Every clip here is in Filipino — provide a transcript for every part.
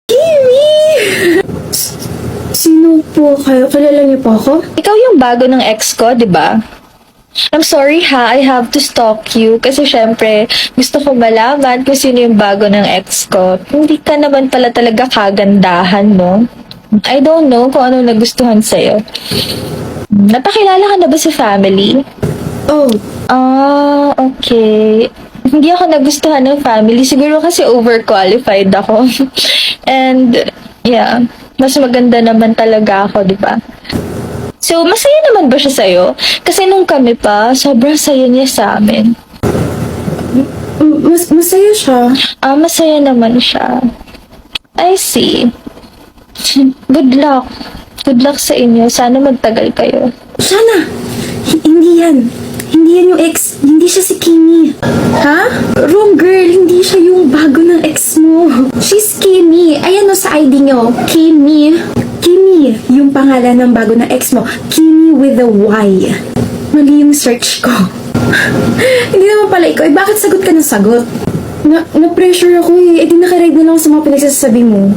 Kimi! Sino po kayo? Kilala niyo po ako? Ikaw yung bago ng ex ko, di ba? I'm sorry ha, I have to stalk you kasi syempre gusto ko malaman kung sino yung bago ng ex ko. Hindi ka naman pala talaga kagandahan, no? I don't know kung ano nagustuhan sa'yo. Napakilala ka na ba sa family? Oh, Okay. Hindi ako nagustuhan ng family. Siguro kasi overqualified ako. And, yeah, mas maganda naman talaga ako, di ba? So, masaya naman ba siya sa'yo? Kasi nung kami pa, sobrang saya niya sa amin. masaya siya. Masaya naman siya. I see. Good luck. Good luck sa inyo. Sana magtagal kayo. Sana! Hindi yan. Hindi yan yung ex. Hindi siya si Kimi. Ha? Wrong girl. Hindi siya yung bago ng ex mo. She's Kimi. Ayan o sa ID nyo. Kimi. Kimi. Yung pangalan ng bago ng ex mo. Kimi with a Y. Mali yung search ko. Hindi naman pala ikaw. Eh, bakit sagot ka ng sagot? Na-pressure ako eh. Eh, di nakaride na lang sa mga pinagsasabi mo.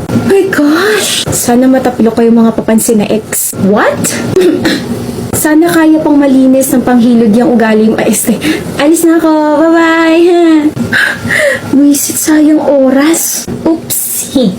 Oh my gosh! Sana matapilo kayo mga papansin na ex. What? Sana kaya pang malinis ng panghilod yung ugali yung este. Alis na ako. Bye-bye. Wisit sayang oras. Oopsie.